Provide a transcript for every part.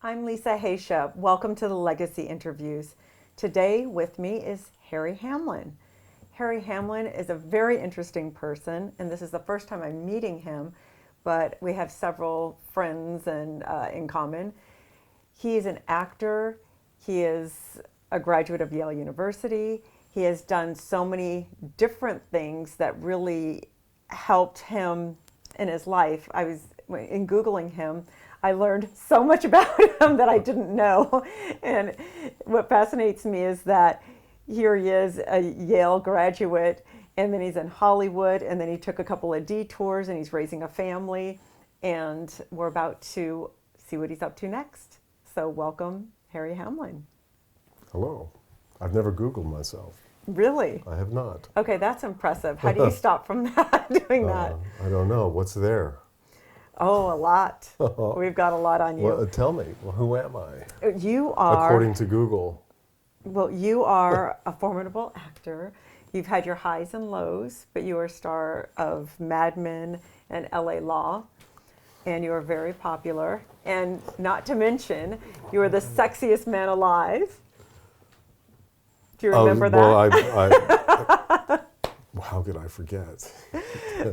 I'm Lisa Haisha. Welcome to the Legacy Interviews. Today with me is Harry Hamlin. Harry Hamlin is a very interesting person, and this is the first time I'm meeting him, but we have several friends in common. He is an actor. He is a graduate of Yale University. He has done so many different things that really helped him in his life. In Googling him, I learned so much about him that I didn't know. And what fascinates me is that here he is, a Yale graduate, and then he's in Hollywood, and then he took a couple of detours, and he's raising a family, and we're about to see what he's up to next. So welcome, Harry Hamlin. Hello. I've never Googled myself. Really? I have not. Okay, that's impressive. How do you stop from doing that? I don't know. What's there? Oh, a lot. We've got a lot on you. Well, tell me, who am I? You are, according to Google. Well, you are a formidable actor. You've had your highs and lows, but you are a star of Madmen and LA Law, and you are very popular. And not to mention, you are the sexiest man alive. Do you remember that? Well, how could I forget?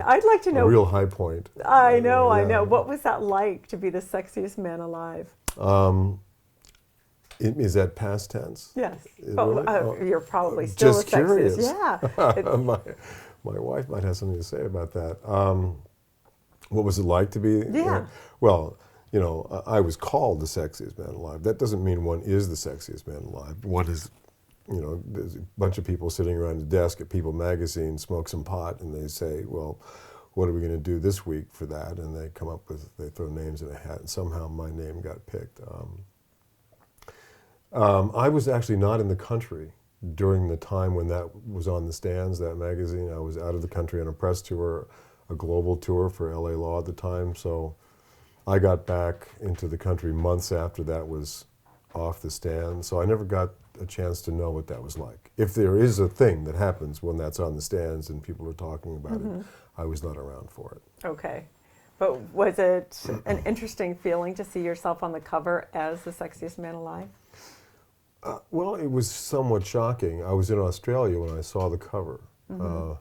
I'd like to know. A real high point. I know. What was that like to be the sexiest man alive? Is that past tense? Yes. Really? You're probably still just the sexiest. curious. Yeah. My wife might have something to say about that. What was it like to be? Yeah. Well, I was called the sexiest man alive. That doesn't mean one is the sexiest man alive. One is, there's a bunch of people sitting around a desk at People magazine, smoke some pot, and they say, well, what are we going to do this week for that? And they come up with, they throw names in a hat, and somehow my name got picked. I was actually not in the country during the time when that was on the stands, that magazine. I was out of the country on a press tour, a global tour for LA Law at the time. So I got back into the country months after that was off the stand. So I never got a chance to know what that was like. If there is a thing that happens when that's on the stands and people are talking about it, I was not around for it. Okay. But was it an interesting feeling to see yourself on the cover as the sexiest man alive? Well, it was somewhat shocking. I was in Australia when I saw the cover, and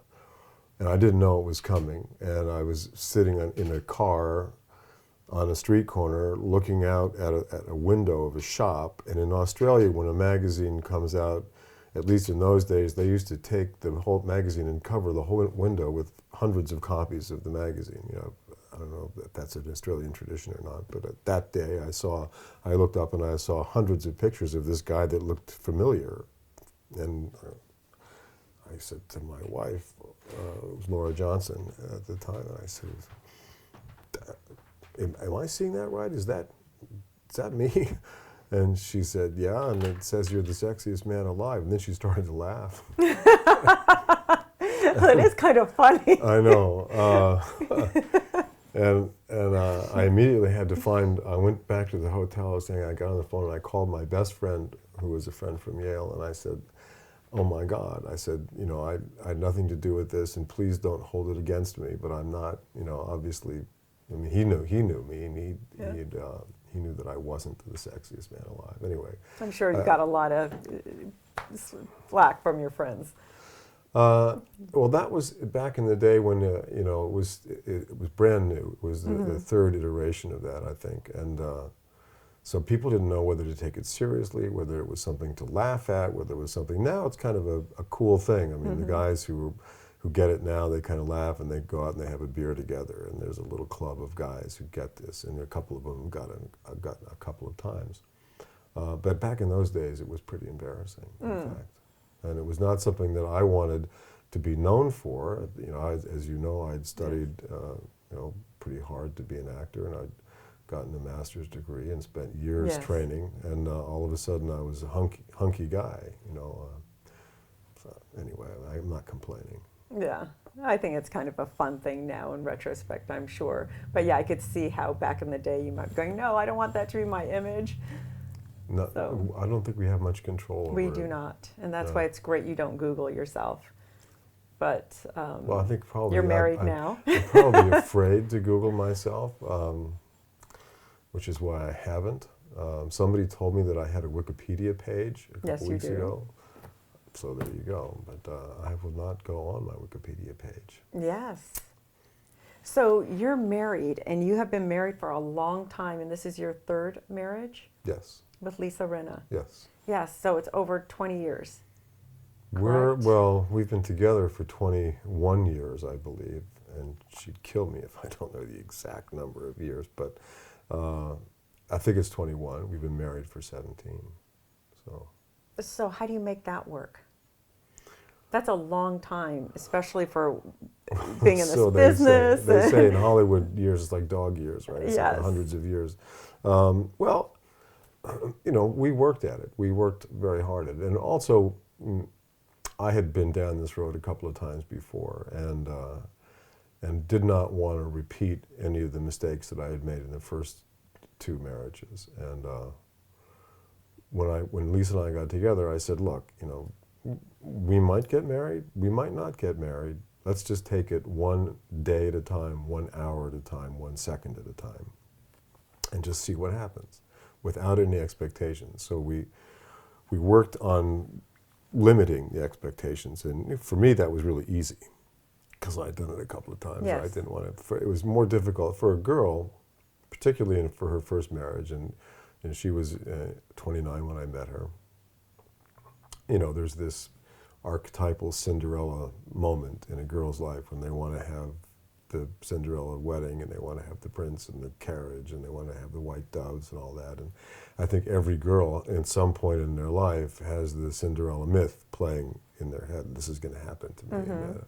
I didn't know it was coming. And I was sitting in a car on a street corner looking out at a window of a shop. And in Australia, when a magazine comes out, at least in those days, they used to take the whole magazine and cover the whole window with hundreds of copies of the magazine. I don't know if that's an Australian tradition or not, but at that day I looked up and I saw hundreds of pictures of this guy that looked familiar. And I said to my wife, it was Laura Johnson at the time, and I said, am I seeing that right? Is that me? And she said, yeah, and it says you're the sexiest man alive. And then she started to laugh. That is kind of funny. I know. And I immediately had to I went back to the hotel. I got on the phone and I called my best friend, who was a friend from Yale, and I said, oh my God. I said, I had nothing to do with this, and please don't hold it against me, but I'm not, obviously, he knew me, and he knew that I wasn't the sexiest man alive. Anyway. I'm sure you got a lot of flack from your friends. Well, that was back in the day when it was brand new. It was the third iteration of that, I think, and so people didn't know whether to take it seriously, whether it was something to laugh at, whether it was something. Now it's kind of a cool thing. I mean, the guys who get it now, they kind of laugh and they go out and they have a beer together, and there's a little club of guys who get this, and a couple of them got a couple of times. But back in those days, it was pretty embarrassing, in fact. And it was not something that I wanted to be known for. As you know, I'd studied, pretty hard to be an actor, and I'd gotten a master's degree and spent years training. And all of a sudden, I was a hunky guy. So anyway, I'm not complaining. Yeah, I think it's kind of a fun thing now in retrospect, I'm sure. But yeah, I could see how back in the day you might be going, no, I don't want that to be my image. No, so, I don't think we have much control over it. We do not, and that's why it's great you don't Google yourself. But well, I think probably you're married now. I'm probably afraid to Google myself, which is why I haven't. Somebody told me that I had a Wikipedia page a Yes, couple you weeks do. ago. So there you go. But I will not go on my Wikipedia page. Yes. So you're married, and you have been married for a long time, and this is your third marriage Yes. with Lisa Rinna. Yes. Yes, so it's over 20 years. We've been together for 21 years, I believe, and she'd kill me if I don't know the exact number of years, but I think it's 21. We've been married for 17. So how do you make that work? That's a long time, especially for being in this So business. They say in Hollywood years is like dog years, right? It's like Yes. hundreds of years. Well, we worked at it. We worked very hard at it. And also, I had been down this road a couple of times before and did not want to repeat any of the mistakes that I had made in the first two marriages. And when Lisa and I got together, I said, look, we might get married, we might not get married. Let's just take it one day at a time, 1 hour at a time, 1 second at a time, and just see what happens without any expectations. So we worked on limiting the expectations, and for me that was really easy because I'd done it a couple of times. Yes. I didn't want to. It was more difficult for a girl, particularly for her first marriage, and she was 29 when I met her. There's this archetypal Cinderella moment in a girl's life when they want to have the Cinderella wedding and they want to have the prince and the carriage and they want to have the white doves and all that. And I think every girl at some point in their life has the Cinderella myth playing in their head. This is going to happen to me. Mm-hmm.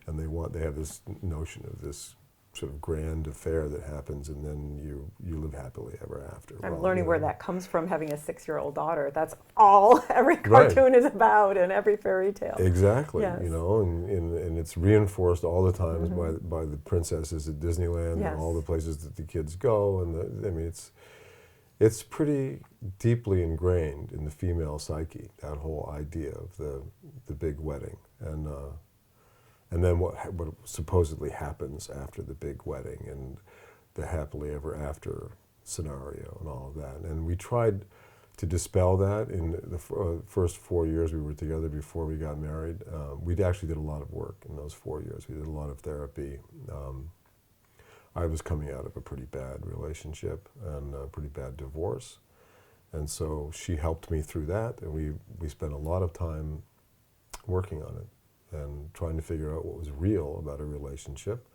And they have this notion of this sort of grand affair that happens, and then you live happily ever after. I'm learning where that comes from, having a 6-year-old daughter. That's all every cartoon is about, and every fairy tale. Exactly. Yes. And it's reinforced all the time Mm-hmm. by the princesses at Disneyland Yes. and all the places that the kids go. And it's pretty deeply ingrained in the female psyche, that whole idea of the big wedding. And then what supposedly happens after the big wedding and the happily ever after scenario and all of that. And we tried to dispel that in the first 4 years we were together before we got married. We actually did a lot of work in those 4 years. We did a lot of therapy. I was coming out of a pretty bad relationship and a pretty bad divorce. And so she helped me through that, and we spent a lot of time working on it and trying to figure out what was real about a relationship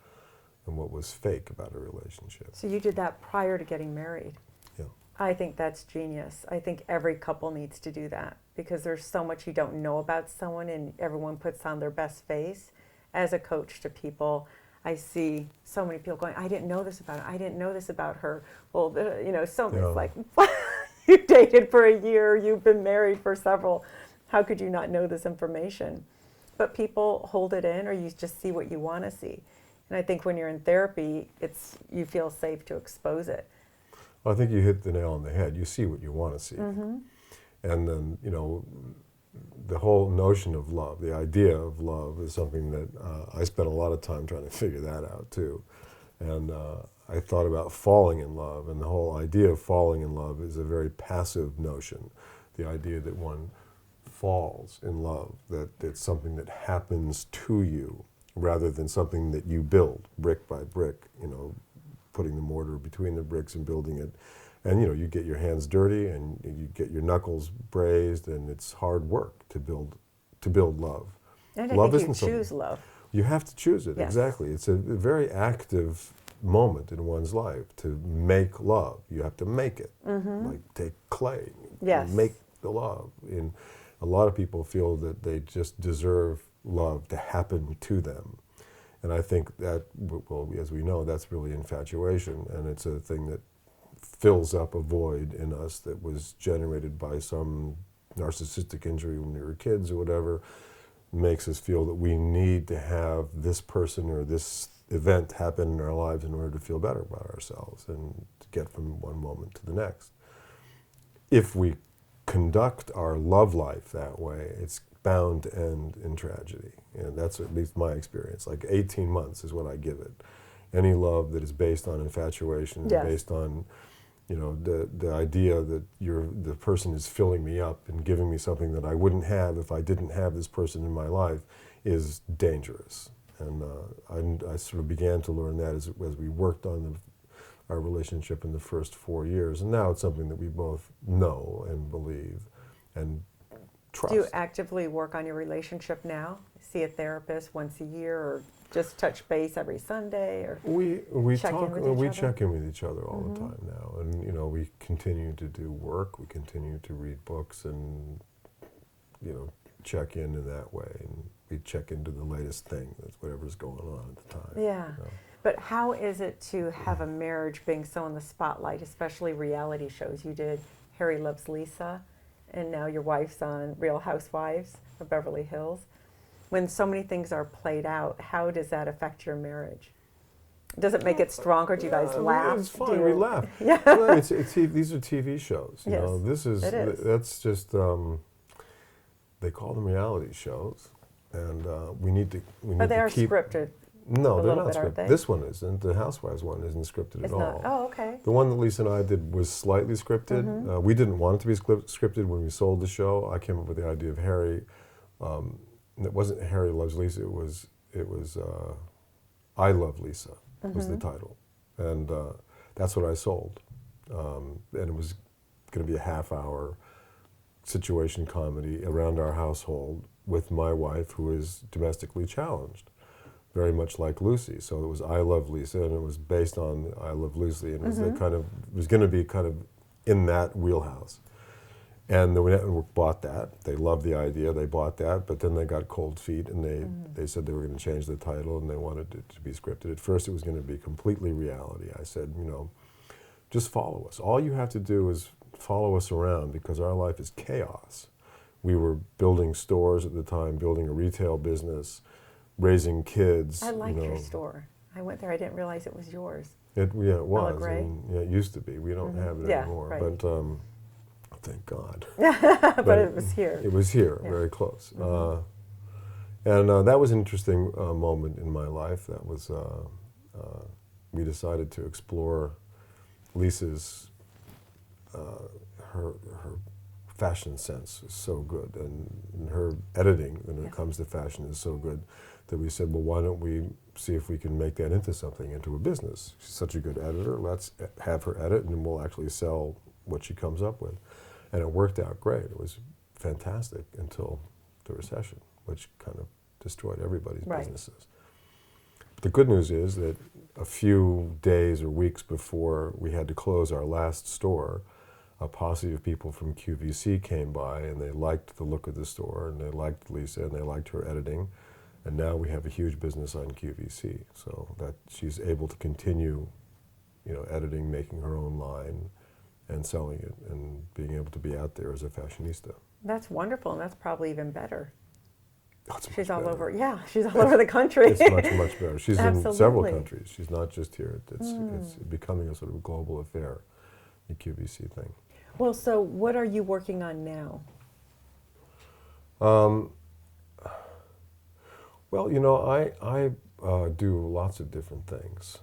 and what was fake about a relationship. So you did that prior to getting married. Yeah. I think that's genius. I think every couple needs to do that because there's so much you don't know about someone, and everyone puts on their best face. As a coach to people, I see so many people going, I didn't know this about her. I didn't know this about her. Well, it's like, you dated for a year, you've been married for several. How could you not know this information? But people hold it in, or you just see what you want to see. And I think when you're in therapy, you feel safe to expose it. Well, I think you hit the nail on the head. You see what you want to see. Mm-hmm. And then, the whole notion of love, the idea of love is something that I spent a lot of time trying to figure that out too. And I thought about falling in love, and the whole idea of falling in love is a very passive notion. The idea that one falls in love, that it's something that happens to you rather than something that you build brick by brick, putting the mortar between the bricks and building it. And you get your hands dirty and you get your knuckles brazed, and it's hard work to build love. And Love I think isn't you choose love. You have to choose it, Yes. exactly. It's a very active moment in one's life to make love. You have to make it, like take clay, Yes. make the love. And a lot of people feel that they just deserve love to happen to them. And I think that, well, as we know, that's really infatuation, and it's a thing that fills up a void in us that was generated by some narcissistic injury when we were kids or whatever, makes us feel that we need to have this person or this event happen in our lives in order to feel better about ourselves and to get from one moment to the next. If we conduct our love life that way, it's bound to end in tragedy. And that's at least my experience. Like 18 months is what I give it. Any love that is based on infatuation, Yes. based on the idea that the person is filling me up and giving me something that I wouldn't have if I didn't have this person in my life is dangerous. And I sort of began to learn that as we worked on our relationship in the first 4 years. And now it's something that we both know and believe and trust. Do you actively work on your relationship now? See a therapist once a year, or just touch base every Sunday, or we check talk in with each we other? check in with each other all the time now, and we continue to do work, we continue to read books, and check in that way, and we check into the latest thing, that's whatever's going on at the time. Yeah. But how is it to have a marriage being so in the spotlight, especially reality shows? You did Harry Loves Lisa, and now your wife's on Real Housewives of Beverly Hills. When so many things are played out, how does that affect your marriage? Does it make it stronger? Do you guys laugh? It's fun. We laugh. Yeah. Well, these are TV shows. Yes, That's just they call them reality shows, and we need to But they are keep. scripted. No, they're little not bit, aren't scripted. they? This one isn't. The Housewives one isn't scripted at It's all. not. Oh, okay. The one that Lisa and I did was slightly scripted. We didn't want it to be scripted when we sold the show. I came up with the idea of Harry. It wasn't Harry Loves Lisa. It was I Love Lisa was the title, and that's what I sold. And it was going to be a half-hour situation comedy around our household with my wife, who is domestically challenged, very much like Lucy. So it was I Love Lisa, and it was based on I Love Lucy, and it was was going to be kind of in that wheelhouse. And the network bought that. They loved the idea. They bought that, but then they got cold feet, and they said they were going to change the title, and they wanted it to be scripted. At first, it was going to be completely reality. I said, just follow us. All you have to do is follow us around, because our life is chaos. We were building stores at the time, building a retail business, raising kids. I like your store. I went there. I didn't realize it was yours. It was. Gray. And, it used to be. We don't have it anymore. Right. But thank God. but it was here. It was here, very close. And that was an interesting moment in my life. That was, we decided to explore Lisa's, her fashion sense is so good, and her editing when it comes to fashion is so good, that we said, well, why don't we see if we can make that into a business? She's such a good editor, let's have her edit, and then we'll actually sell what she comes up with. And it worked out great. It was fantastic until the recession, which kind of destroyed everybody's businesses. But the good news is that a few days or weeks before we had to close our last store, a posse of people from QVC came by, and they liked the look of the store, and they liked Lisa, and they liked her editing. And now we have a huge business on QVC, so that she's able to continue, editing, making her own line, and selling it, and being able to be out there as a fashionista. That's wonderful, and that's probably even better. Oh, she's all over. Yeah, she's all over the country. It's much better. She's in several countries. She's not just here. It's becoming a sort of global affair, the QVC thing. Well, so what are you working on now? Well, I do lots of different things.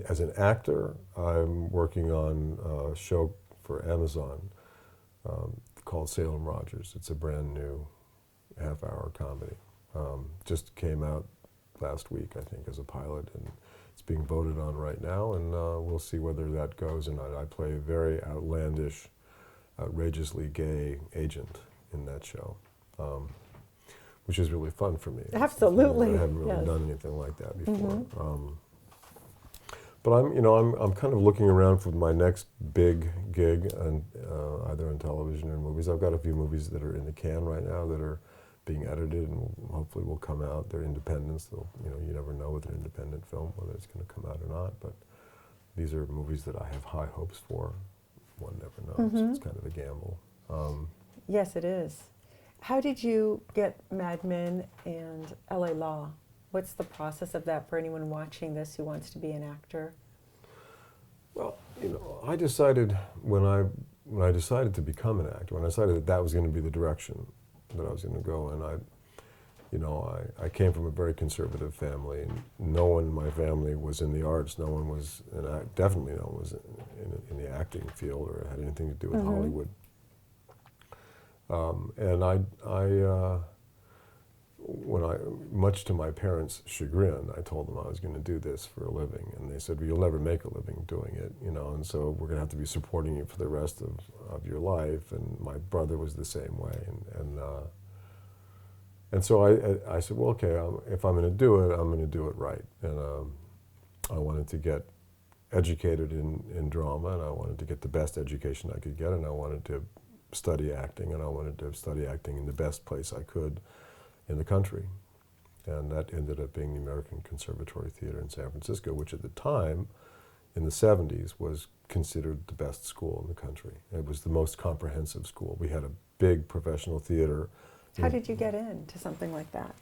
As an actor, I'm working on a show for Amazon called Salem Rogers. It's a brand new half-hour comedy. Just came out last week, I think, as a pilot, and it's being voted on right now, and we'll see whether that goes. And I play a very outlandish, outrageously gay agent in that show, which is really fun for me. Absolutely. I haven't really done anything like that before. But I'm kind of looking around for my next big gig, and either on television or movies. I've got a few movies that are in the can right now that are being edited, and hopefully will come out. They're independents. You never know with an independent film whether it's going to come out or not. But these are movies that I have high hopes for. One never knows. It's kind of a gamble. Yes, it is. How did you get Mad Men and LA Law? What's the process of that for anyone watching this who wants to be an actor? Well, I decided when I decided to become an actor, when I decided that was going to be the direction that I was going to go in, I came from a very conservative family, and no one in my family was in the arts. No one was, definitely no one was in the acting field or had anything to do with Hollywood. Much to my parents' chagrin, I told them I was going to do this for a living, and they said, "Well, you'll never make a living doing it, and so we're going to have to be supporting you for the rest of your life." And my brother was the same way, and so I said, "Well, okay, if I'm going to do it, I'm going to do it right." And I wanted to get educated in drama, and I wanted to get the best education I could get, and I wanted to study acting, and I wanted to study acting in the best place I could in the country. And that ended up being the American Conservatory Theater in San Francisco, which at the time, in the 70s, was considered the best school in the country. It was the most comprehensive school. We had a big professional theater. How did you get into something like that?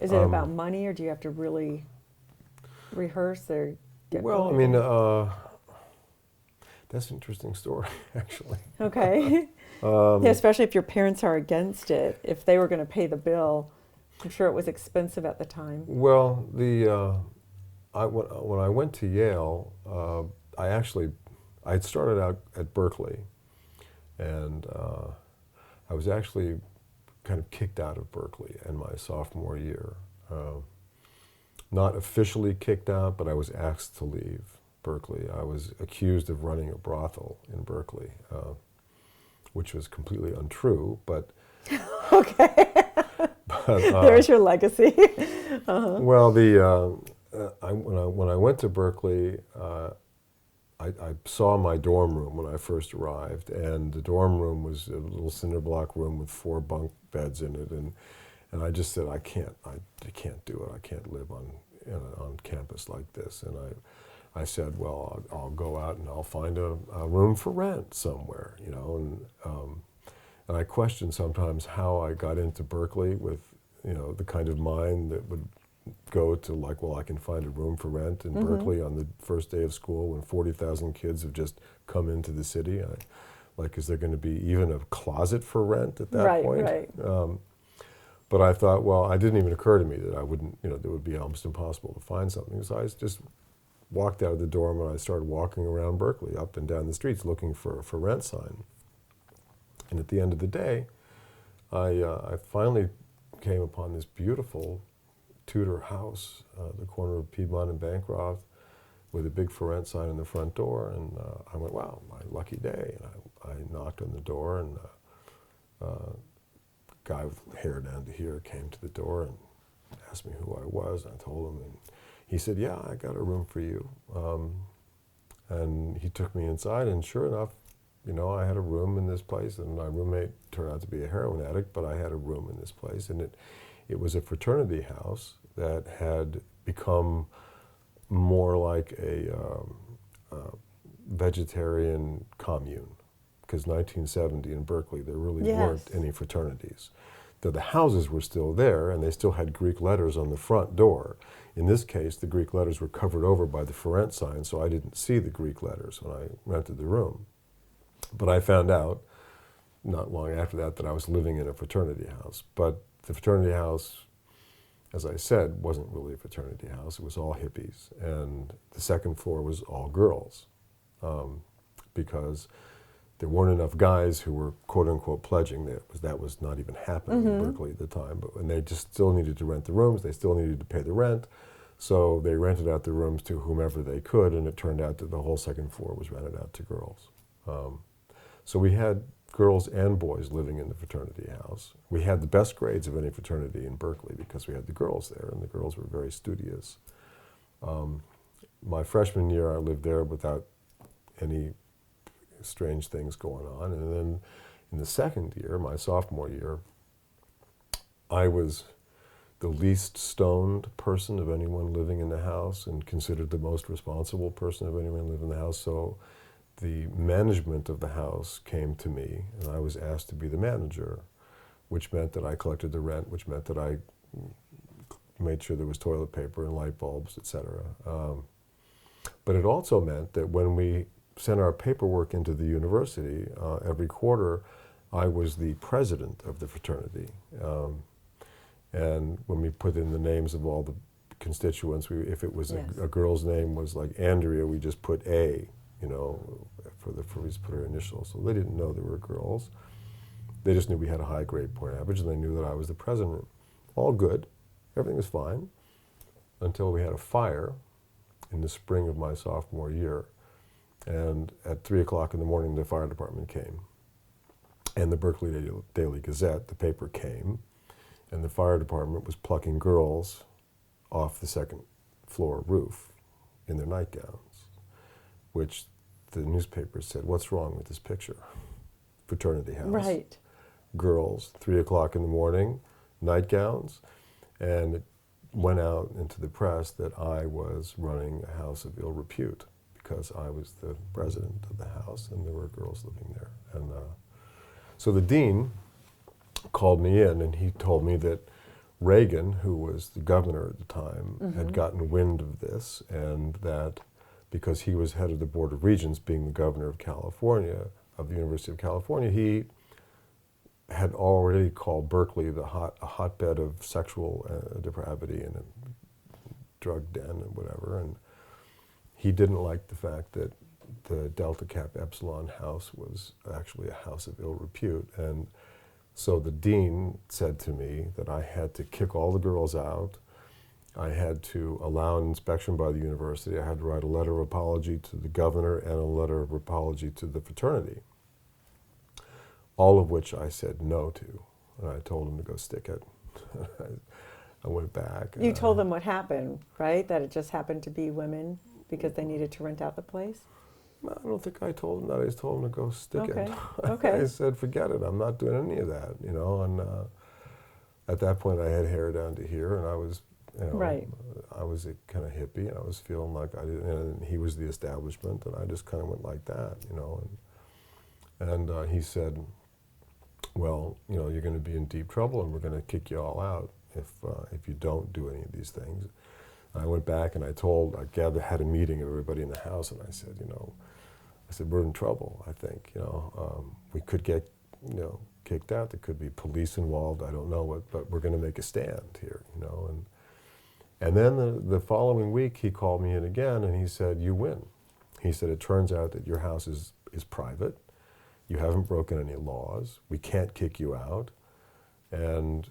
Is it about money, or do you have to really rehearse or get Well, really that's an interesting story, actually. Okay. Yeah, especially if your parents are against it. If they were going to pay the bill, I'm sure it was expensive at the time. Well, when I went to Yale, I had started out at Berkeley, and I was actually kind of kicked out of Berkeley in my sophomore year. Not officially kicked out, but I was asked to leave Berkeley. I was accused of running a brothel in Berkeley, which was completely untrue, but... Okay. There's your legacy. Well, when I went to Berkeley, I saw my dorm room when I first arrived, and the dorm room was a little cinder block room with 4 bunk beds in it, and I just said, I can't do it. I can't live on campus like this. And I said, well, I'll go out and I'll find a room for rent somewhere, and I question sometimes how I got into Berkeley with, the kind of mind that would go to like, well, I can find a room for rent in Berkeley on the first day of school when 40,000 kids have just come into the city. Is there going to be even a closet for rent at that point? Right. But I thought, well, it didn't even occur to me that I wouldn't, that it would be almost impossible to find something. So I just walked out of the dorm and I started walking around Berkeley, up and down the streets, looking for a rent sign. And at the end of the day, I finally came upon this beautiful Tudor house, the corner of Piedmont and Bancroft, with a big for rent sign in the front door. And I went, wow, my lucky day. And I knocked on the door, and a guy with hair down to here came to the door and asked me who I was. I told him, and he said, yeah, I got a room for you. And he took me inside, and sure enough, I had a room in this place, and my roommate turned out to be a heroin addict, but I had a room in this place, and it was a fraternity house that had become more like a vegetarian commune, because 1970 in Berkeley, there really weren't any fraternities. Though the houses were still there, and they still had Greek letters on the front door. In this case, the Greek letters were covered over by the for rent sign, so I didn't see the Greek letters when I rented the room. But I found out, not long after that, that I was living in a fraternity house. But the fraternity house, as I said, wasn't really a fraternity house. It was all hippies. And the second floor was all girls, because there weren't enough guys who were quote-unquote pledging. That was not even happening in Berkeley at the time. And they just still needed to rent the rooms. They still needed to pay the rent. So they rented out the rooms to whomever they could, and it turned out that the whole second floor was rented out to girls. So we had girls and boys living in the fraternity house. We had the best grades of any fraternity in Berkeley because we had the girls there, and the girls were very studious. My freshman year, I lived there without any strange things going on. And then in the second year, my sophomore year, I was the least stoned person of anyone living in the house and considered the most responsible person of anyone living in the house. So the management of the house came to me, and I was asked to be the manager, which meant that I collected the rent, which meant that I made sure there was toilet paper and light bulbs, etc. But it also meant that when we sent our paperwork into the university every quarter, I was the president of the fraternity. And when we put in the names of all the constituents, if it was Yes. a girl's name was like Andrea, we just put A, you know, we just put her initials. So they didn't know there were girls. They just knew we had a high grade point average, and they knew that I was the president. All good. Everything was fine until we had a fire in the spring of my sophomore year. And at 3 o'clock in the morning, the fire department came. And the Berkeley Daily Gazette, the paper, came. And the fire department was plucking girls off the second floor roof in their nightgowns, which the newspaper said, "What's wrong with this picture?" Fraternity house. Right. Girls, 3 o'clock in the morning, nightgowns. And it went out into the press that I was running a house of ill repute because I was the president of the house and there were girls living there. And so the dean called me in and he told me that Reagan, who was the governor at the time, had gotten wind of this, and that because he was head of the Board of Regents, being the governor of California, of the University of California, he had already called Berkeley a hotbed of sexual depravity and a drug den and whatever. And he didn't like the fact that the Delta Kappa Epsilon house was actually a house of ill repute. And so the dean said to me that I had to kick all the girls out. I had to allow an inspection by the university. I had to write a letter of apology to the governor and a letter of apology to the fraternity. All of which I said no to. And I told him to go stick it. I went back. You told them what happened, right? That it just happened to be women because they needed to rent out the place? I don't think I told him that. I just told him to go stick it. Okay. I said, forget it. I'm not doing any of that, you know. And at that point, I had hair down to here, and I was, you know, right. I was a kind of hippie, and I was feeling like I didn't. And he was the establishment, and I just kind of went like that, you know. And he said, well, you know, you're going to be in deep trouble, and we're going to kick you all out if you don't do any of these things. I went back and I had a meeting of everybody in the house, and I said, you know, we're in trouble, I think, you know. We could get, you know, kicked out. There could be police involved. I don't know what, but we're going to make a stand here, you know. And then the following week, he called me in again, and he said, you win. He said, it turns out that your house is private. You haven't broken any laws. We can't kick you out. And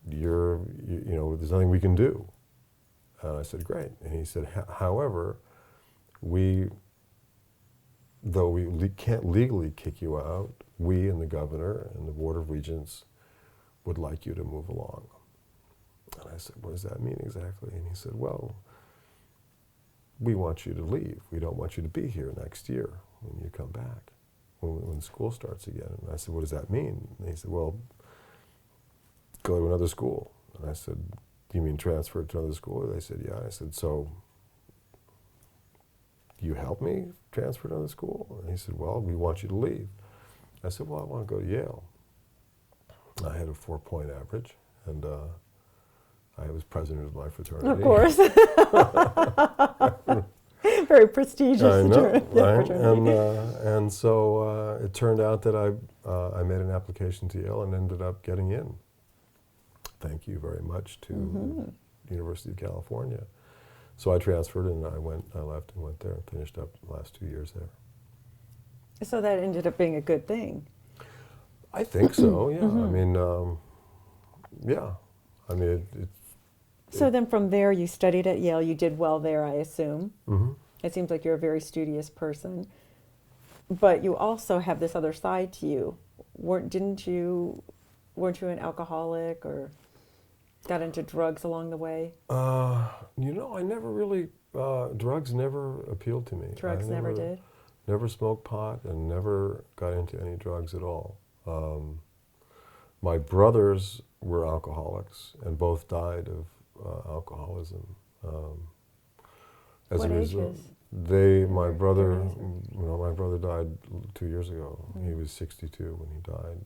you know, there's nothing we can do. And I said, great. And he said, however, though we can't legally kick you out, we and the governor and the Board of Regents would like you to move along. And I said, what does that mean exactly? And he said, well, we want you to leave. We don't want you to be here next year when you come back, when school starts again. And I said, what does that mean? And he said, well, go to another school. And I said, do you mean transfer to another school? They said, yeah. I said, so you help me transfer to another school? And he said, well, we want you to leave. I said, well, I want to go to Yale. I had a 4-point average, and I was president of my fraternity. Of course. Very prestigious fraternity. And so it turned out that I made an application to Yale and ended up getting in. Thank you very much to University of California. So I transferred and I left and went there and finished up the last 2 years there. So that ended up being a good thing. I think so, yeah. I mean, yeah. I mean, So then from there you studied at Yale. You did well there, I assume. It seems like you're a very studious person. But you also have this other side to you. Weren't you an alcoholic or got into drugs along the way? You know, I never really, drugs never appealed to me. Drugs never did? Never smoked pot and never got into any drugs at all. My brothers were alcoholics and both died of alcoholism. As what a result, ages? my brother died 2 years ago. He was 62 when he died.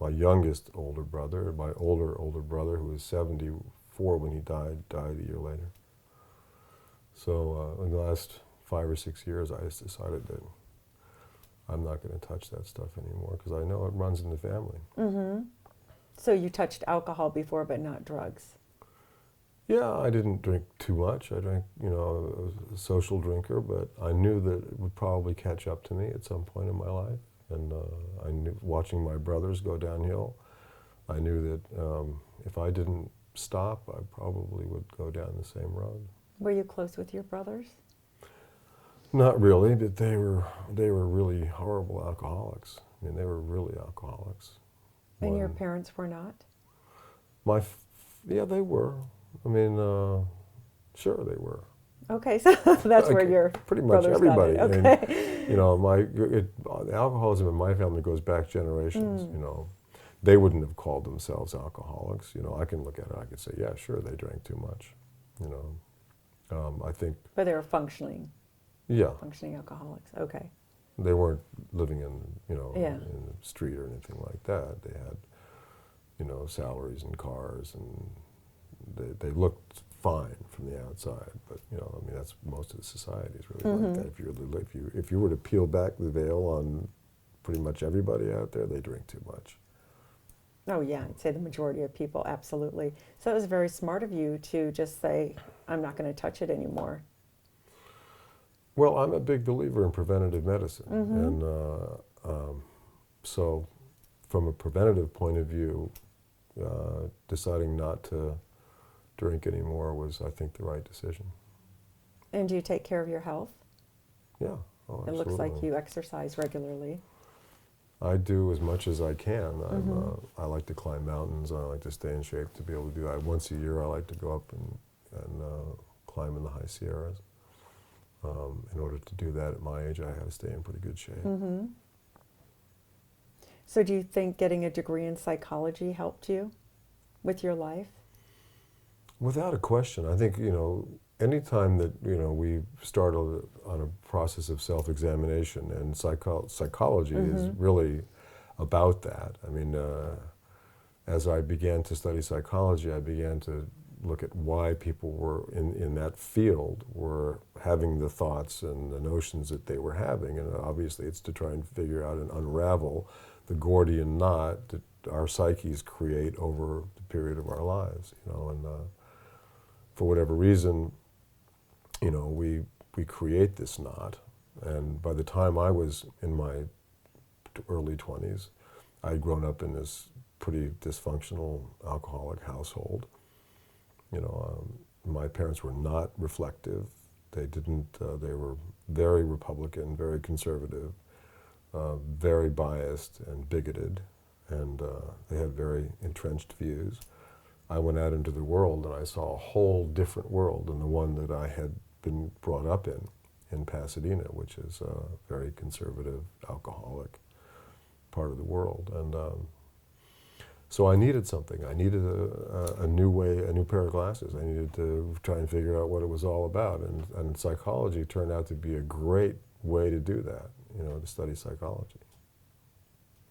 My youngest older brother, my older brother, who was 74 when he died a year later. So in the last 5 or 6 years, I just decided that I'm not going to touch that stuff anymore because I know it runs in the family. So you touched alcohol before, but not drugs. Yeah, I didn't drink too much. I drank, I was a social drinker, but I knew that it would probably catch up to me at some point in my life. And I knew, watching my brothers go downhill, I knew that if I didn't stop, I probably would go down the same road. Were you close with your brothers? Not really, but they were really horrible alcoholics. I mean, they were really alcoholics. And your parents were not? Yeah, they were. I mean, sure they were. Okay, so that's where your pretty much brothers everybody. got it. Okay. And, the alcoholism in my family goes back generations. They wouldn't have called themselves alcoholics. I can look at it. I could say, yeah, sure, they drank too much. I think. But they were functioning. Yeah. Functioning alcoholics. Okay. They weren't living in in the street or anything like that. They had salaries and cars, and they looked fine from the outside. But that's most of the society is really like that. If you were to peel back the veil on pretty much everybody out there, they drink too much. Oh yeah, I'd say the majority of people, absolutely. So it was very smart of you to just say, I'm not going to touch it anymore. Well, I'm a big believer in preventative medicine. And so from a preventative point of view, deciding not to drink anymore was, I think, the right decision. And do you take care of your health? Yeah. Oh, it looks like you exercise regularly. I do as much as I can. I like to climb mountains. I like to stay in shape to be able to do that. Once a year, I like to go up and climb in the high Sierras. In order to do that at my age, I have to stay in pretty good shape. So do you think getting a degree in psychology helped you with your life? Without a question. I think, anytime that, we start on a process of self-examination, and psychology is really about that. I mean, as I began to study psychology, I began to look at why people were in that field were having the thoughts and the notions that they were having. And obviously it's to try and figure out and unravel the Gordian knot that our psyches create over the period of our lives, and for whatever reason, we create this knot. And by the time I was in my early 20s, I'd grown up in this pretty dysfunctional alcoholic household. My parents were not reflective. They didn't, they were very Republican, very conservative, very biased and bigoted, and they had very entrenched views. I went out into the world and I saw a whole different world than the one that I had been brought up in Pasadena, which is a very conservative, alcoholic part of the world. And so I needed something. I needed a new way, a new pair of glasses. I needed to try and figure out what it was all about. And psychology turned out to be a great way to do that, to study psychology.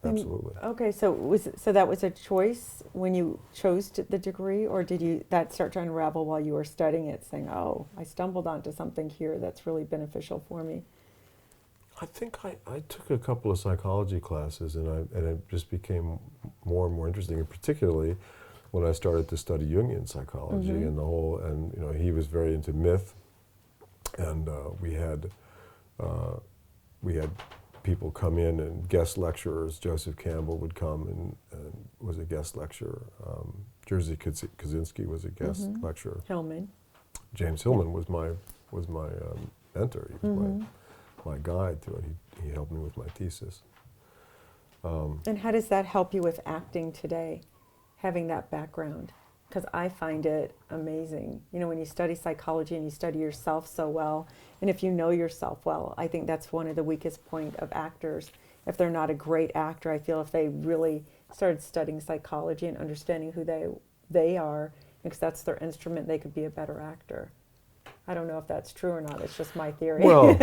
Absolutely. Okay, so that was a choice when you chose the degree, or did that start to unravel while you were studying it, saying, oh, I stumbled onto something here that's really beneficial for me? I think I took a couple of psychology classes, and it just became more and more interesting, and particularly when I started to study Jungian psychology and the whole, and he was very into myth, and we had people come in, and guest lecturers. Joseph Campbell would come and was a guest lecturer. Jerzy Kaczynski was a guest lecturer. Hillman. James Hillman was my mentor. He was my guide to it. He helped me with my thesis. And how does that help you with acting today, having that background? Because I find it amazing. When you study psychology and you study yourself so well, and if you know yourself well, I think that's one of the weakest point of actors. If they're not a great actor, I feel if they really started studying psychology and understanding who they are, because that's their instrument, they could be a better actor. I don't know if that's true or not. It's just my theory. Well,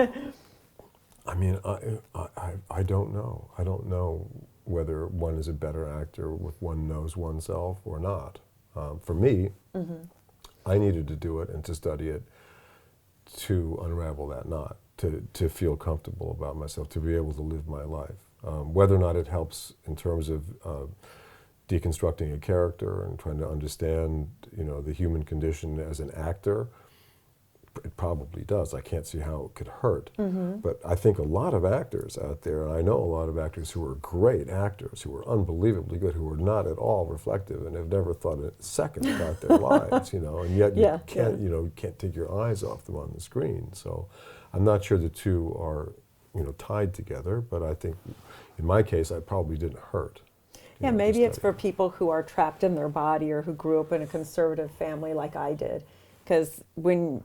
I mean, I don't know. I don't know whether one is a better actor if one knows oneself or not. For me, I needed to do it and to study it to unravel that knot, to feel comfortable about myself, to be able to live my life. Whether or not it helps in terms of deconstructing a character and trying to understand, the human condition as an actor, it probably does. I can't see how it could hurt. But I think a lot of actors out there, and I know a lot of actors who are great actors, who are unbelievably good, who are not at all reflective and have never thought a second about their lives, and yet you can't take your eyes off them on the screen. So I'm not sure the two are, tied together, but I think in my case, I probably didn't hurt. Yeah, maybe it's for people who are trapped in their body or who grew up in a conservative family like I did. Because when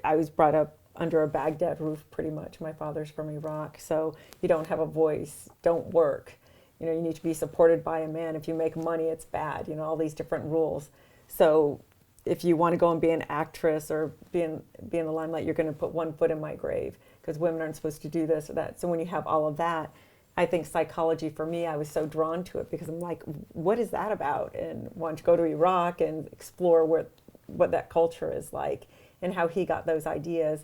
I was brought up under a Baghdad roof, pretty much. My father's from Iraq, so you don't have a voice, don't work. You need to be supported by a man. If you make money, it's bad. All these different rules. So if you want to go and be an actress or be in the limelight, you're going to put one foot in my grave because women aren't supposed to do this or that. So when you have all of that, I think psychology for me, I was so drawn to it because I'm like, what is that about? And wanted to go to Iraq and explore what that culture is like and how he got those ideas,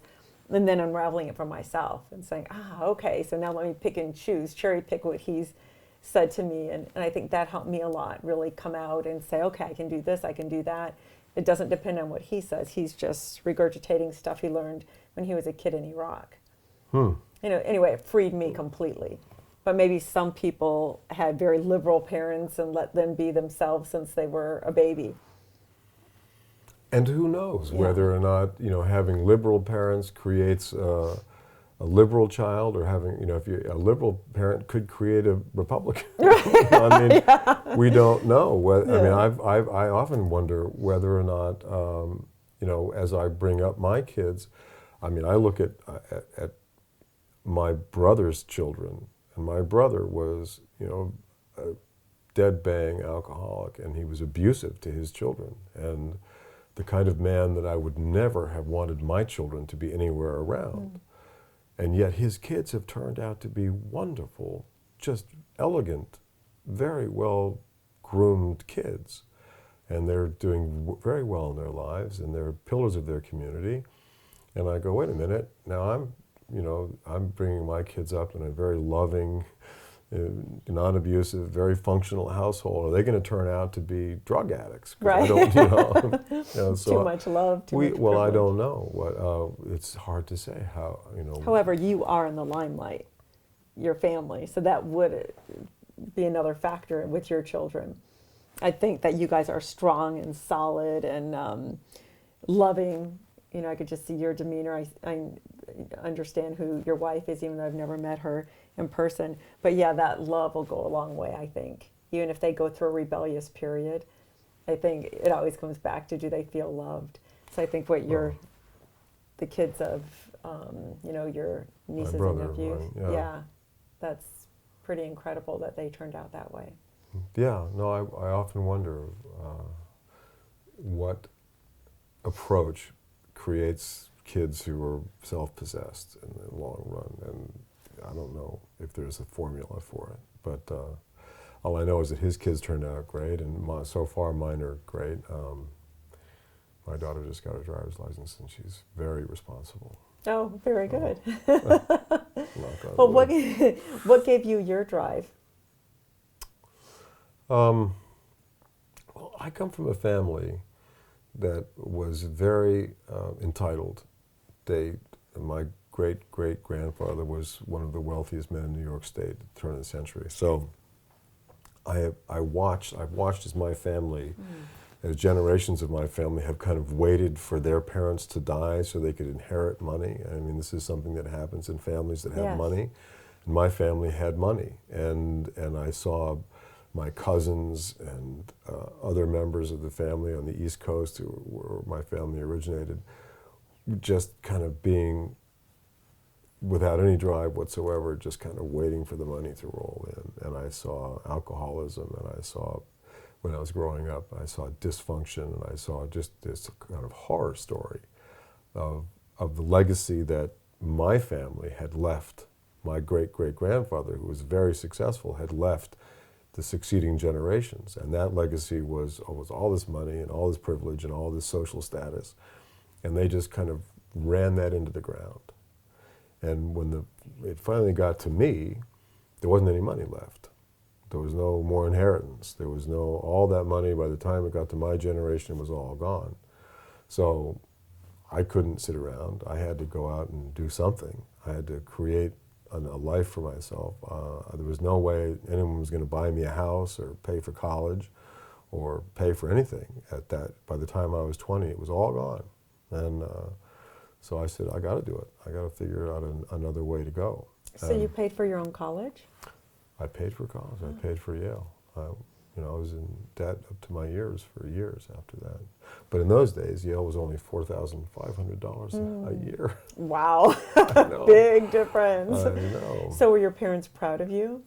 and then unraveling it for myself and saying, okay, so now let me pick and choose, cherry pick what he's said to me. And I think that helped me a lot, really come out and say, okay, I can do this, I can do that. It doesn't depend on what he says. He's just regurgitating stuff he learned when he was a kid in Iraq. Anyway, it freed me completely. But maybe some people had very liberal parents and let them be themselves since they were a baby. And who knows whether or not, having liberal parents creates a liberal child, or having, if a liberal parent could create a Republican. We don't know. I often wonder whether or not, as I bring up my kids, I look at my brother's children, and my brother was, a dead bang alcoholic, and he was abusive to his children, and the kind of man that I would never have wanted my children to be anywhere around. And yet his kids have turned out to be wonderful, just elegant, very well groomed kids. And they're doing very well in their lives, and they're pillars of their community. And I go, wait a minute, now I'm bringing my kids up in a very loving, non-abusive, very functional household. Are they going to turn out to be drug addicts? Right. I don't, so too much love. Too much well, I privilege. don't know. It's hard to say how. However, you are in the limelight, your family, so that would be another factor with your children. I think that you guys are strong and solid and loving. I could just see your demeanor. I understand who your wife is, even though I've never met her in person. But yeah, that love will go a long way, I think. Even if they go through a rebellious period, I think it always comes back to, do they feel loved? So I think what the kids of, your nieces brother, and nephews, yeah, that's pretty incredible that they turned out that way. Yeah, no, I often wonder what approach creates kids who are self-possessed in the long run, and I don't know if there's a formula for it, but all I know is that his kids turned out great, and so far mine are great. My daughter just got her driver's license, and she's very responsible. Oh, very good. Well, what gave you your drive? Well, I come from a family that was very entitled. My great-great-grandfather was one of the wealthiest men in New York State at the turn of the century. So I've watched as my family, as generations of my family have kind of waited for their parents to die so they could inherit money. This is something that happens in families that have money. And my family had money, and I saw my cousins and other members of the family on the East Coast, where my family originated, just kind of being without any drive whatsoever, just kind of waiting for the money to roll in. And I saw alcoholism, and I saw, when I was growing up, I saw dysfunction, and I saw just this kind of horror story of the legacy that my family had left. My great-great-grandfather, who was very successful, had left the succeeding generations, and that legacy was all this money and all this privilege and all this social status, and they just kind of ran that into the ground. And when it finally got to me, there wasn't any money left. There was no more inheritance. There was no, all that money, by the time it got to my generation, was all gone. So I couldn't sit around. I had to go out and do something. I had to create a life for myself. There was no way anyone was going to buy me a house or pay for college or pay for anything at that. By the time I was 20, it was all gone. And so I said, I got to do it. I got to figure out another way to go. So you paid for your own college? I paid for college. I paid for Yale. I was in debt up to my ears for years after that. But in those days, Yale was only $4,500 a year. Wow, I know. big difference. I know. So were your parents proud of you,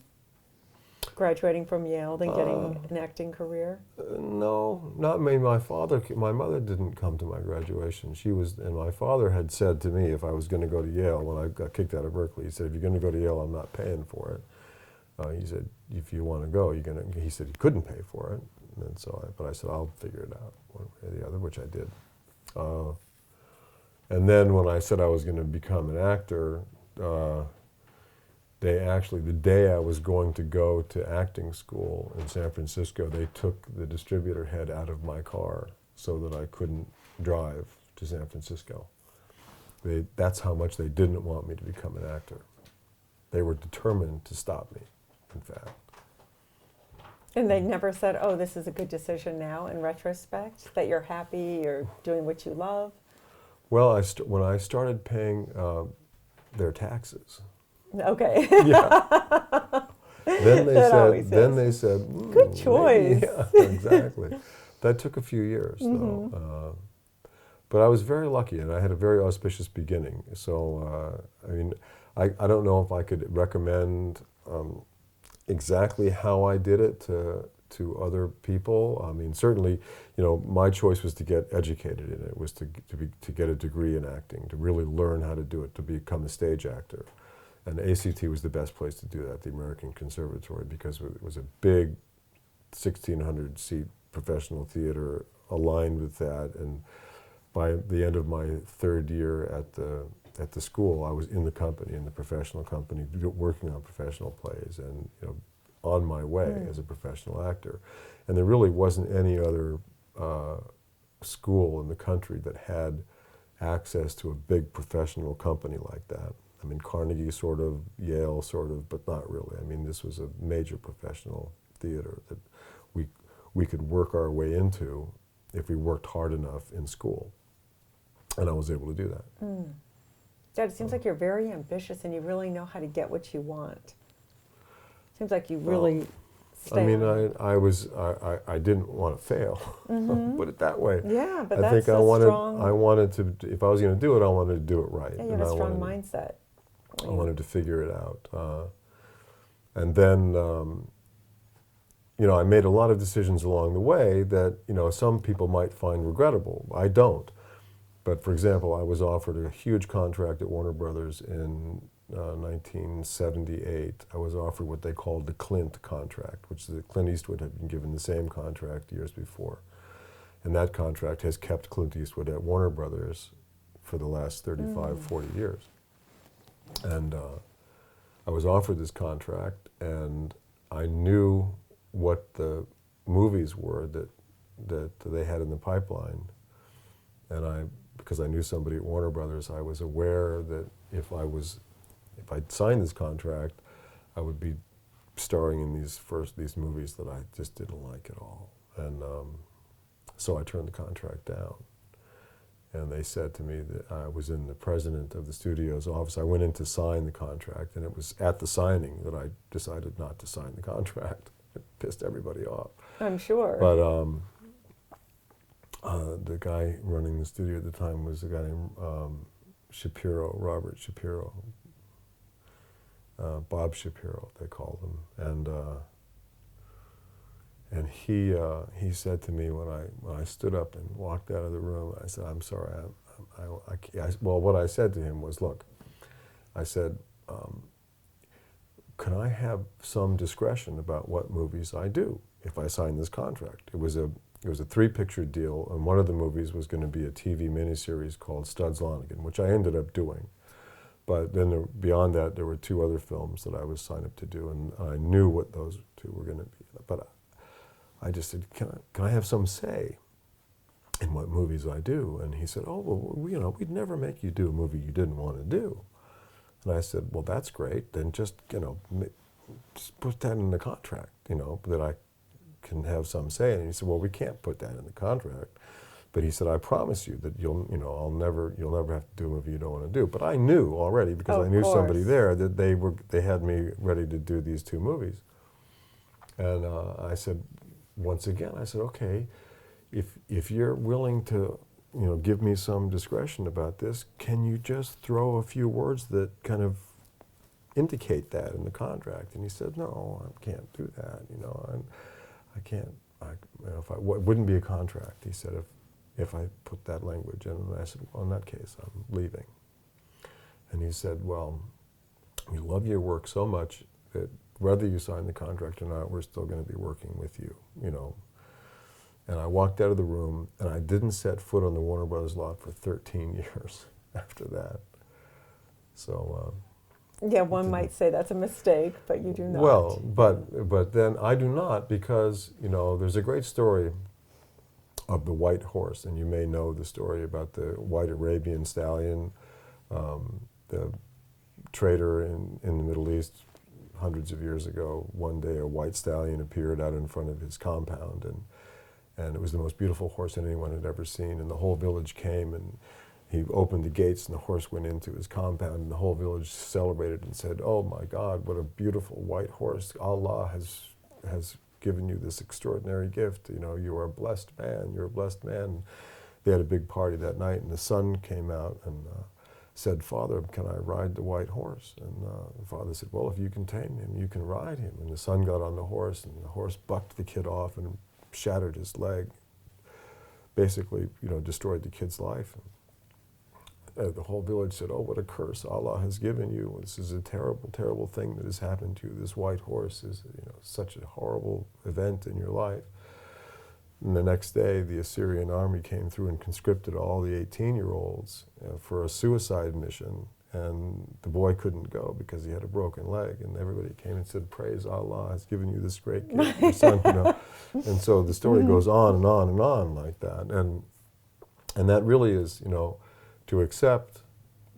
graduating from Yale and getting an acting career? No, not me. My mother didn't come to my graduation. And my father had said to me, if I was going to go to Yale, when I got kicked out of Berkeley, he said, if you're going to go to Yale, I'm not paying for it. He said, if you want to go, he said he couldn't pay for it. And so but I said, I'll figure it out one way or the other, which I did. And then when I said I was going to become an actor, the day I was going to go to acting school in San Francisco, they took the distributor head out of my car so that I couldn't drive to San Francisco. That's how much they didn't want me to become an actor. They were determined to stop me, in fact. And they never said, oh, this is a good decision now in retrospect, that you're happy, you're doing what you love? Well, when I started paying their taxes. Okay. Yeah. Then they said, good choice. Yeah, exactly. That took a few years, though. But I was very lucky, and I had a very auspicious beginning. So, I don't know if I could recommend exactly how I did it to other people. I mean, certainly, my choice was to get educated in it, was to get a degree in acting, to really learn how to do it, to become a stage actor. And ACT was the best place to do that, the American Conservatory, because it was a big 1,600-seat professional theater aligned with that. And by the end of my third year at the school, I was in the company, in the professional company, working on professional plays, and on my way as a professional actor. And there really wasn't any other school in the country that had access to a big professional company like that. I mean, Carnegie sort of, Yale sort of, but not really. I mean, this was a major professional theater that we could work our way into if we worked hard enough in school. And I was able to do that. Dad, it seems like you're very ambitious and you really know how to get what you want. Seems like you really stay I didn't want to fail. Put it that way. Yeah, but I that's I wanted to, if I was going to do it, I wanted to do it right. Yeah, you have a strong mindset. I wanted to figure it out. And then, I made a lot of decisions along the way that, some people might find regrettable. I don't. But for example, I was offered a huge contract at Warner Brothers in 1978. I was offered what they called the Clint contract, which Clint Eastwood had been given the same contract years before. And that contract has kept Clint Eastwood at Warner Brothers for the last 35, 40 years. And I was offered this contract, and I knew what the movies were that they had in the pipeline. And because I knew somebody at Warner Brothers, I was aware that if I'd signed this contract, I would be starring in these movies that I just didn't like at all. And so I turned the contract down. And they said to me that I was in the president of the studio's office. I went in to sign the contract, and it was at the signing that I decided not to sign the contract. It pissed everybody off. I'm sure. But the guy running the studio at the time was a guy named Robert Shapiro. Bob Shapiro, they called him. And he said to me when I stood up and walked out of the room, I said, I'm sorry, well, what I said to him was, look, I said, can I have some discretion about what movies I do if I sign this contract? It was a 3-picture deal, and one of the movies was going to be a TV miniseries called Studs Lonigan, which I ended up doing. But then beyond that, there were 2 other films that I was signed up to do, and I knew what those 2 were going to be. But I just said, can I have some say in what movies I do? And he said, oh, well, you know, we'd never make you do a movie you didn't want to do. And I said, well, that's great. Then just, you know, just put that in the contract, you know, that I can have some say. And he said, well, we can't put that in the contract. But he said, I promise you that you'll never have to do a movie you don't want to do. But I knew already, because I knew somebody there, that they had me ready to do these 2 movies. And I said, once again, I said, okay, if you're willing to, you know, give me some discretion about this, can you just throw a few words that kind of indicate that in the contract? And he said, no, I can't do that. You know, I can't. You know, it wouldn't be a contract. He said, if I put that language in. And I said, well, in that case, I'm leaving. And he said, well, we love your work so much that whether you sign the contract or not, we're still going to be working with you, you know. And I walked out of the room, and I didn't set foot on the Warner Brothers lot for 13 years after that. So. Yeah, one might say that's a mistake, but you do not. Well, but then I do not, because, you know, there's a great story of the white horse, and you may know the story about the white Arabian stallion, the trader in the Middle East hundreds of years ago. One day a white stallion appeared out in front of his compound, and it was the most beautiful horse anyone had ever seen, and the whole village came, and he opened the gates, and the horse went into his compound, and the whole village celebrated and said, oh my God, what a beautiful white horse. Allah has given you this extraordinary gift. You know, you are a blessed man, you're a blessed man. They had a big party that night, and the son came out and said, Father, can I ride the white horse? And the father said, well, if you can tame him, you can ride him. And the son got on the horse, and the horse bucked the kid off and shattered his leg, basically, you know, destroyed the kid's life. The whole village said, oh, what a curse Allah has given you. This is a terrible, terrible thing that has happened to you. This white horse is, you know, such a horrible event in your life. And the next day, the Assyrian army came through and conscripted all the 18-year-olds for a suicide mission. And the boy couldn't go because he had a broken leg. And everybody came and said, praise Allah has given you this great gift, your son, you know. And so the story goes on and on and on like that. And that really is, you know, to accept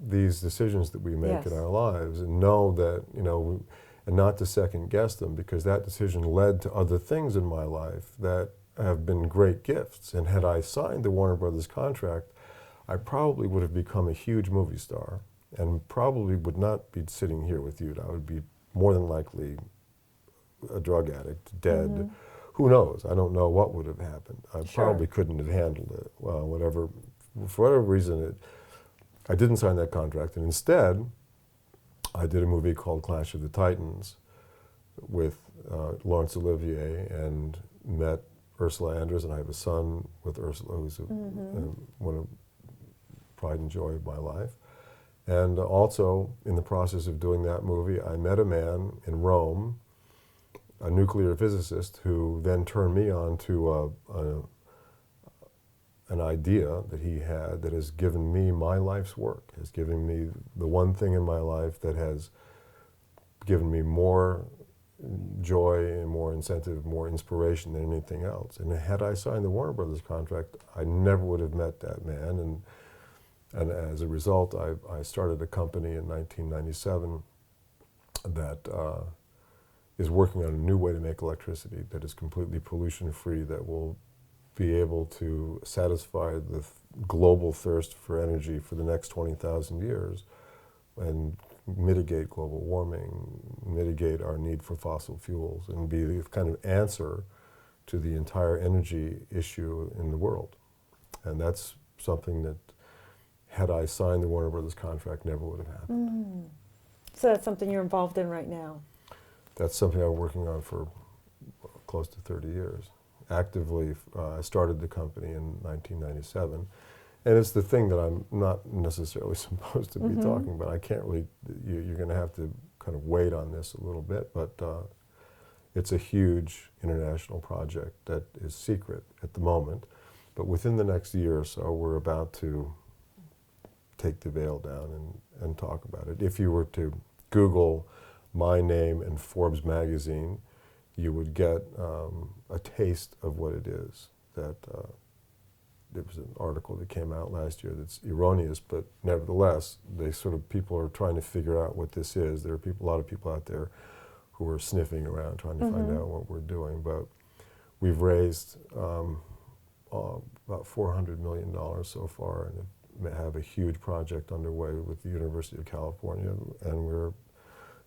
these decisions that we make in our lives and know that, you know, and not to second guess them, because that decision led to other things in my life that have been great gifts. And had I signed the Warner Brothers contract, I probably would have become a huge movie star and probably would not be sitting here with you. I would be more than likely a drug addict, dead. Mm-hmm. Who knows? I don't know what would have happened. I probably couldn't have handled it. Well, for whatever reason, I didn't sign that contract, and instead, I did a movie called Clash of the Titans with Laurence Olivier, and met Ursula Andress, and I have a son with Ursula, who's one of pride and joy of my life. And also, in the process of doing that movie, I met a man in Rome, a nuclear physicist, who then turned me on to an idea that he had that has given me my life's work, has given me the one thing in my life that has given me more joy and more incentive, more inspiration than anything else. And had I signed the Warner Brothers contract, I never would have met that man. And as a result, I started a company in 1997 that is working on a new way to make electricity that is completely pollution-free, that will be able to satisfy the global thirst for energy for the next 20,000 years and mitigate global warming, mitigate our need for fossil fuels, and be the kind of answer to the entire energy issue in the world. And that's something that, had I signed the Warner Brothers contract, never would have happened. So that's something you're involved in right now? That's something I'm working on for close to 30 years. Actively, I started the company in 1997. And it's the thing that I'm not necessarily supposed to be talking about. I can't really, you're going to have to kind of wait on this a little bit, but it's a huge international project that is secret at the moment. But within the next year or so, we're about to take the veil down and talk about it. If you were to Google my name and Forbes magazine, you would get a taste of what it is. That there was an article that came out last year that's erroneous, but nevertheless, people are trying to figure out what this is. There are a lot of people out there who are sniffing around trying to find out what we're doing. But we've raised about $400 million so far, and have a huge project underway with the University of California, and we're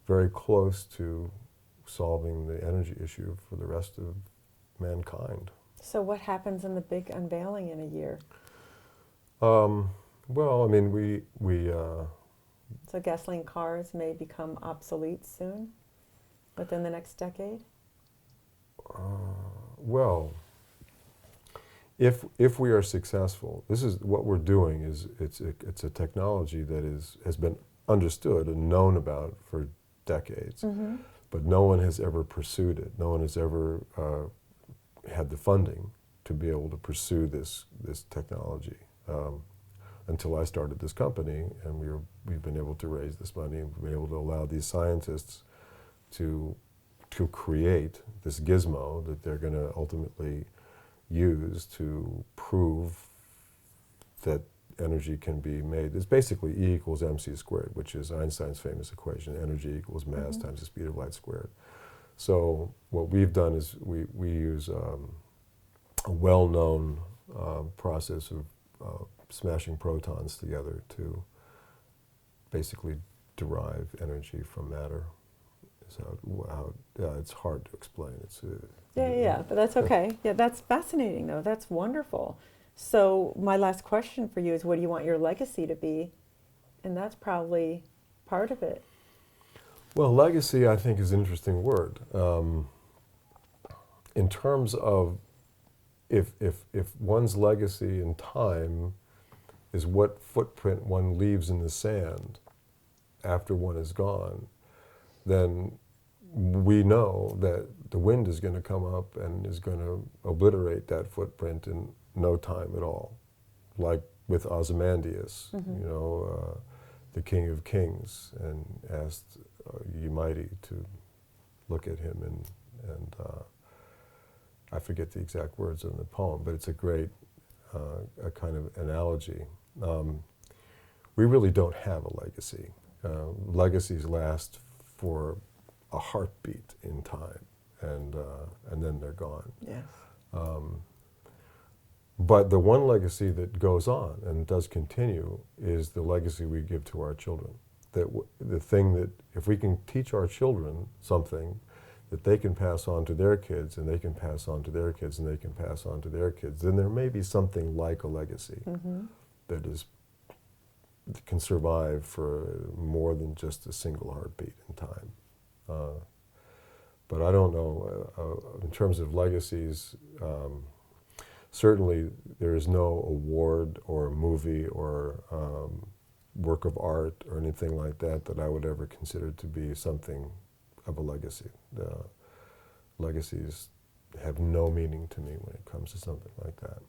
very close to solving the energy issue for the rest of mankind. So what happens in the big unveiling in a year? Well, I mean, we So gasoline cars may become obsolete soon, within the next decade? Well, if we are successful, this is what we're doing. It's a technology that has been understood and known about for decades, but no one has ever pursued it. No one has ever had the funding to be able to pursue this technology until I started this company, and we've been able to raise this money and been able to allow these scientists to create this gizmo that they're going to ultimately use to prove that energy can be made. It's basically E equals mc squared, which is Einstein's famous equation. Energy equals mass times the speed of light squared. So what we've done is we use a well-known process of smashing protons together to basically derive energy from matter. So it's hard to explain. Yeah, but that's okay. Yeah, that's fascinating, though. That's wonderful. So my last question for you is, what do you want your legacy to be? And that's probably part of it. Well, legacy, I think, is an interesting word. In terms of if one's legacy in time is what footprint one leaves in the sand after one is gone, then we know that the wind is going to come up and is going to obliterate that footprint in no time at all. Like with Ozymandias, the King of Kings, and asked Mighty to look at him, and I forget the exact words in the poem, but it's a great a kind of analogy. We really don't have a legacy. Legacies last for a heartbeat in time, and then they're gone. Yes. But the one legacy that goes on and does continue is the legacy we give to our children. The thing that if we can teach our children something that they can pass on to their kids, and they can pass on to their kids, and they can pass on to their kids, then there may be something like a legacy that can survive for more than just a single heartbeat in time. But I don't know, in terms of legacies, certainly there is no award or movie or work of art or anything like that I would ever consider to be something of a legacy. Legacies have no meaning to me when it comes to something like that.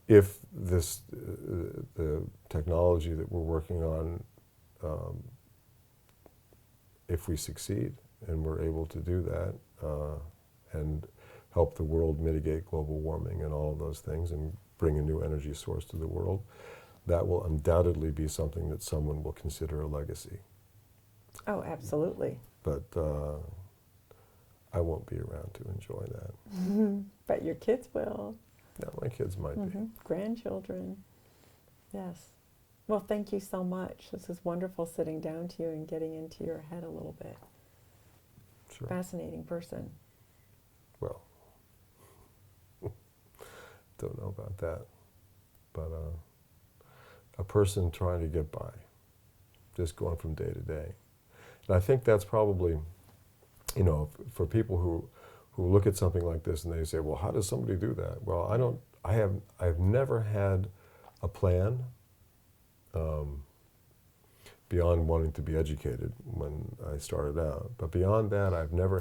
If the technology that we're working on, if we succeed and we're able to do that and help the world mitigate global warming and all of those things and bring a new energy source to the world, that will undoubtedly be something that someone will consider a legacy. Oh, absolutely. But I won't be around to enjoy that. But your kids will. Yeah, my kids might be. Grandchildren. Yes. Well, thank you so much. This is wonderful sitting down to you and getting into your head a little bit. Sure. Fascinating person. Well, don't know about that. But a person trying to get by, just going from day to day. And I think that's probably, for people who look at something like this and they say, well, how does somebody do that? Well, I've never had a plan beyond wanting to be educated when I started out. But beyond that, I've never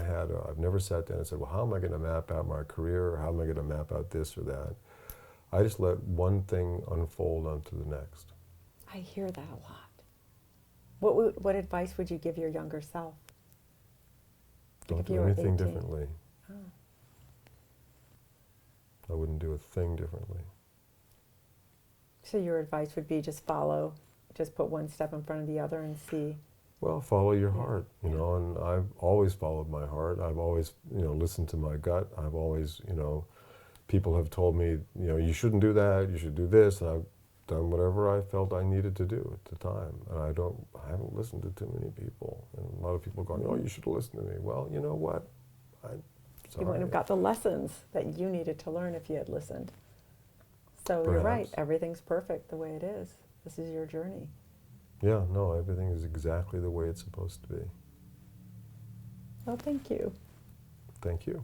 sat down and said, well, how am I going to map out my career, or how am I going to map out this or that? I just let one thing unfold onto the next. I hear that a lot. What advice would you give your younger self? Don't if do you were anything 18? differently. Oh. I wouldn't do a thing differently. So your advice would be just follow, just put one step in front of the other and see. Well, follow your Yeah. heart, you Yeah. know, and I've always followed my heart. I've always, listened to my gut. I've always, people have told me, you shouldn't do that, you should do this, and I've done whatever I felt I needed to do at the time. And I haven't listened to too many people. And a lot of people going, oh, you should listen to me. Well, you know what? I'm sorry. You wouldn't have got the lessons that you needed to learn if you had listened. So you're right, Perhaps. everything's perfect the way it is. This is your journey. Yeah, no, everything is exactly the way it's supposed to be. Well, thank you. Thank you.